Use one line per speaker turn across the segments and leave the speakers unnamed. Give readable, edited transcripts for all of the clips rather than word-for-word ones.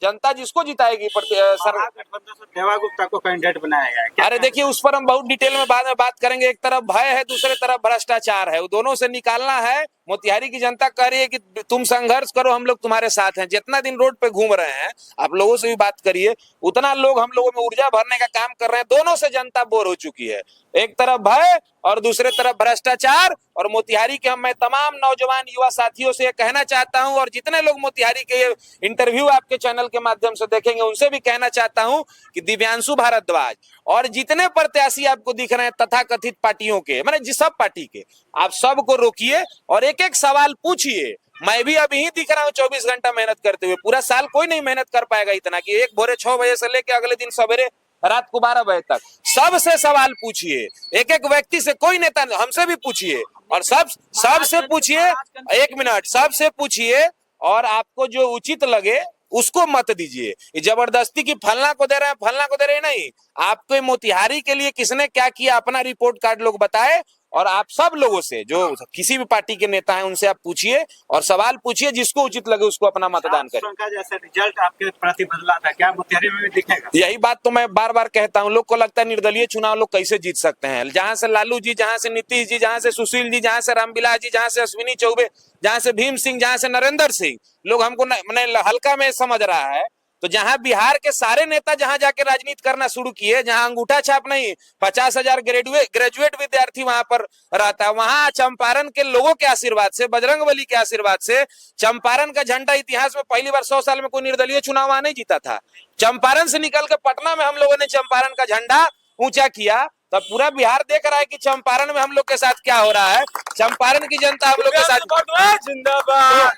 जनता जिसको जिताएगी
महागठबंधन से देवा गुप्ता को कैंडिडेट बनाया गया है। क्या
अरे देखिए, उस पर हम बहुत डिटेल में बाद में बात करेंगे। एक तरफ भय है, दूसरे तरफ भ्रष्टाचार है, वो दोनों से निकालना है। मोतिहारी की जनता कह रही है कि तुम संघर्ष करो, हम लोग तुम्हारे साथ हैं। जितना दिन रोड पे घूम रहे हैं, आप लोगों से भी बात करिए, उतना लोग हम लोगों में ऊर्जा भरने का काम कर रहे हैं। दोनों से जनता बोर हो चुकी है, एक तरफ भय और दूसरे तरफ भ्रष्टाचार। और मोतिहारी के मैं तमाम नौजवान युवा साथियों से कहना चाहता हूं, और जितने लोग मोतिहारी के ये इंटरव्यू आपके चैनल के माध्यम से देखेंगे, उनसे भी कहना चाहता हूं कि दिव्यांशु भारद्वाज और जितने प्रत्याशी आपको दिख रहे हैं तथाकथित पार्टियों के, माने जिस सब पार्टी के, आप सबको रोकिए और एक एक सवाल पूछिए। मैं भी अभी ही दिख रहा हूँ 24 घंटा मेहनत करते हुए। पूरा साल कोई नहीं मेहनत कर पाएगा इतना कि एक भोरे 6 बजे से लेके अगले दिन सवेरे रात को 12 बजे तक सबसे सवाल पूछिए। एक एक व्यक्ति से, कोई नेता, हमसे भी पूछिए और सबसे पूछिए। 1 मिनट, सबसे पूछिए और आपको जो उचित लगे उसको मत दीजिए। ये जबरदस्ती की फलना को दे रहे हैं, फलना को दे रहे हैं, नहीं। आपके मोतिहारी के लिए किसने क्या किया, अपना रिपोर्ट कार्ड लोग बताए। और आप सब लोगों से, जो किसी भी पार्टी के नेता हैं, उनसे आप पूछिए और सवाल पूछिए, जिसको उचित लगे उसको अपना मतदान करें।
का जैसे रिजल्ट आपके प्रति बदला था, क्या मोतिहारी में भी दिखेगा?
यही बात तो मैं बार बार कहता हूं। लोग को लगता है निर्दलीय चुनाव लोग कैसे जीत सकते हैं। जहां से लालू जी, जहां से नीतीश जी, जहां से सुशील जी, जहां से रामविलास जी, जहां से अश्विनी चौबे, जहां से भीम सिंह, जहां से नरेंद्र सिंह, लोग हमको मैंने हल्का में समझ रहा है। तो जहां बिहार के सारे नेता जहां जाके राजनीति करना शुरू किए, जहां अंगूठा छाप नहीं 50,000 ग्रेजुएट विद्यार्थी वहां पर रहता है, वहां चंपारण के लोगों के आशीर्वाद से, बजरंगबली के आशीर्वाद से चंपारण का झंडा इतिहास में पहली बार 100 साल में कोई निर्दलीय चुनाव वहां नहीं जीता था। चंपारण से निकल के पटना में हम लोगों ने चंपारण का झंडा ऊंचा किया। तब पूरा बिहार देख रहा है कि चंपारण में हम लोग के साथ क्या हो रहा है। चंपारण की जनता हम लोग के साथ
जिंदाबाद।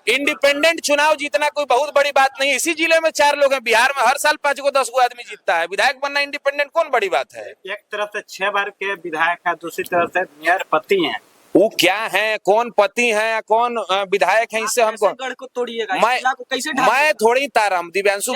इंडिपेंडेंट चुनाव जीतना कोई बहुत बड़ी बात नहीं। इसी जिले में 4 लोग हैं, बिहार में हर साल 5 को 10 को आदमी जीतता है। विधायक बनना इंडिपेंडेंट कौन बड़ी बात है।
एक तरफ से 6 बार के विधायक है, दूसरी तरफ से मेयर पति हैं।
वो क्या है, कौन पति है, कौन विधायक है, इससे हमको
गढ़ को तोड़िएगा,
मैं थोड़ी तारा दिव्यांशु,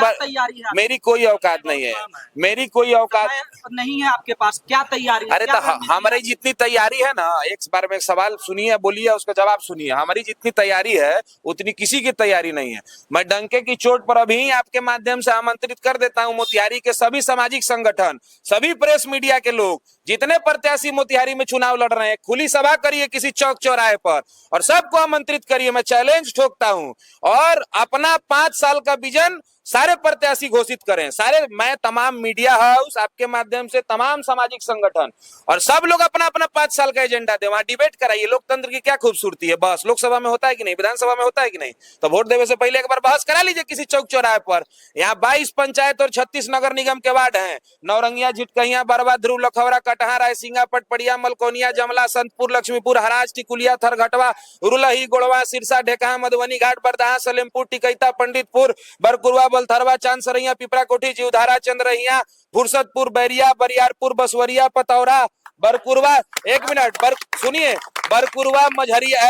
मेरी कोई औकात नहीं है, मेरी कोई औकात
नहीं है आपके पास। क्या तैयारी है?
अरे तो हमारी जितनी तैयारी है ना, एक बार में एक सवाल सुनिए, बोलिए, उसका जवाब सुनिए। हमारी जितनी तैयारी है उतनी किसी की तैयारी नहीं है। मैं डंके की चोट पर अभी आपके माध्यम से आमंत्रित कर देता हूं मोतिहारी के सभी सामाजिक संगठन, सभी प्रेस मीडिया के लोग, जितने प्रत्याशी मोतिहारी में चुनाव लड़ रहे हैं, खुली सभा करिए किसी चौक चौराहे पर और सबको आमंत्रित करिए। मैं चैलेंज ठोकता हूं और अपना 5 साल का विजन सारे प्रत्याशी घोषित करें। सारे, मैं तमाम मीडिया हाउस, आपके माध्यम से तमाम सामाजिक संगठन और सब लोग अपना अपना 5 साल का एजेंडा दे, वहां डिबेट कराइए। लोकतंत्र की क्या खूबसूरती है। बस लोकसभा में होता है कि नहीं, विधानसभा में होता है कि नहीं, तो वोट देने से पहले एक बार बहस करा लीजिए किसी चौक चौराहे पर। यहाँ 22 पंचायत और 36 नगर निगम के वार्ड हैं। नौरंगिया, झिटकहिया, बरवा, ध्रुव, लखौरा, कटहा, रायसिंगा, पटपड़िया, मलकोनिया, जमला, संतपुर, लक्ष्मीपुर, हराज, टिकुलिया, थरघटवा, रुलही, गोड़वा, सिरसा, ढेकहा, मधुबनी घाट, बरदाहा, सलेमपुर, टिकैता, पंडितपुर, बरकुरवा, बलथरवा, चांदसरैया, पिपरा कोठी, जीवधारा, चंद्रहिया, फुर्सतपुर, बैरिया, बरियारपुर, बसवरिया, पतौरा, बरकुरवा, 1 मिनट, सुनिए, बरकुरवा, मझरिया,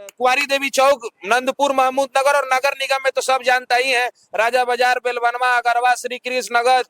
कुंवारी देवी चौक, नंदपुर, महमूद नगर और नगर निगम में तो सब जानता ही है। राजा बाजार, बेलवनवा, अगरवा, श्री कृष्ण नगर,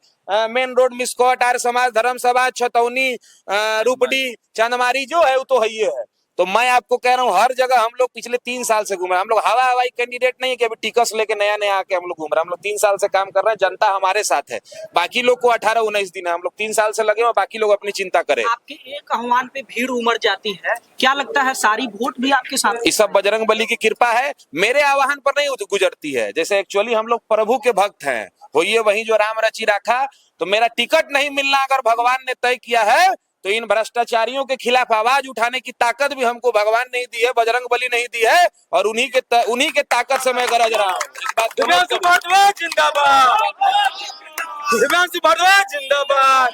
मेन रोड, मिस्कोट, आर्य समाज, धर्म सभा, छतौनी, रूपडी, चंदमारी जो है वो तो है ही है। तो मैं आपको कह रहा हूँ, हर जगह हम लोग पिछले 3 साल से घूम रहे हैं। हम लोग हवाई कैंडिडेट नहीं है कि अभी टिकस लेके नया नया आके हम लोग घूम रहे हैं। हम लोग 3 साल से काम कर रहे हैं, जनता हमारे साथ है। बाकी लोग को 18-19 दिन है, हम लोग 3 साल से लगे हुए, बाकी लोग अपनी चिंता करें।
आपके एक आह्वान पे भीड़ उमड़ जाती है, क्या लगता है सारी वोट भी आपके साथ?
इस सब बजरंगबली की कृपा है, मेरे आह्वान पर नहीं गुजरती है। जैसे एक्चुअली हम लोग प्रभु के भक्त हैं, होइए वही जो राम रचि रखा। तो मेरा टिकट नहीं मिलना अगर भगवान ने तय किया है, तो इन भ्रष्टाचारियों के खिलाफ आवाज उठाने की ताकत भी हमको भगवान नहीं दी है, बजरंगबली नहीं दी है, और उन्हीं के ताकत से मैं गरज रहा हूँ। इस बात को
जिंदाबाद।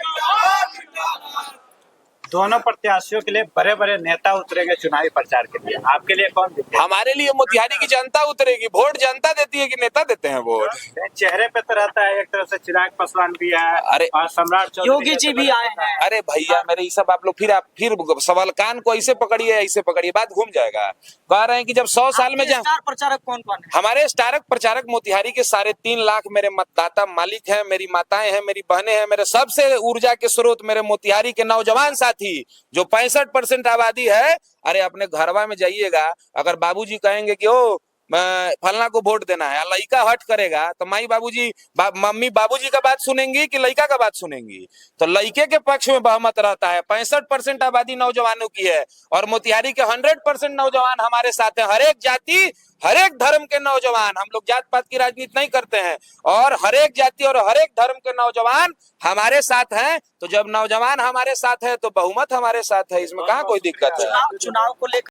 दोनों प्रत्याशियों के लिए बड़े बड़े नेता उतरेंगे चुनावी प्रचार के लिए, आपके लिए कौन दिखेगा?
हमारे लिए मोतिहारी की जनता उतरेगी। वोट जनता देती है कि नेता देते हैं वोट?
चेहरे पे तो रहता है, एक तरफ से चिराग पासवान भी है,
अरे
और सम्राट
योगी जी भी आए हैं।
अरे भैया मेरे, ये सब आप लोग फिर सवाल कान को ऐसे पकड़िए, बात घूम जाएगा। कह रहे हैं कि जब 100 साल में
स्टार प्रचारक कौन कौन है?
हमारे स्टार प्रचारक मोतिहारी के 3.5 लाख मेरे मतदाता मालिक हैं, मेरी माताएं हैं, मेरी बहनें हैं, मेरे सबसे ऊर्जा के स्रोत मेरे मोतिहारी के नौजवान साथी थी जो 65% आबादी है। अरे अपने घरवा में जाइएगा, अगर बाबूजी कहेंगे कि ओ फलना को वोट देना है, लड़का हट करेगा तो माई बाबूजी मम्मी बाबूजी का बात सुनेंगी कि लड़का का बात सुनेंगी? तो लड़के के पक्ष में बहुमत रहता है। 65% आबादी नौजवानों की है और मोतिहारी के 100% नौजवान हमारे साथ हैं। हर एक जाति, हर एक धर्म के नौजवान, हम लोग जात पात की राजनीति नहीं करते हैं, और हर एक जाति और हर एक धर्म के नौजवान हमारे साथ हैं। तो जब नौजवान हमारे साथ है तो बहुमत हमारे साथ है, इसमें कहाँ कोई दिक्कत है।
चुनाव को लेकर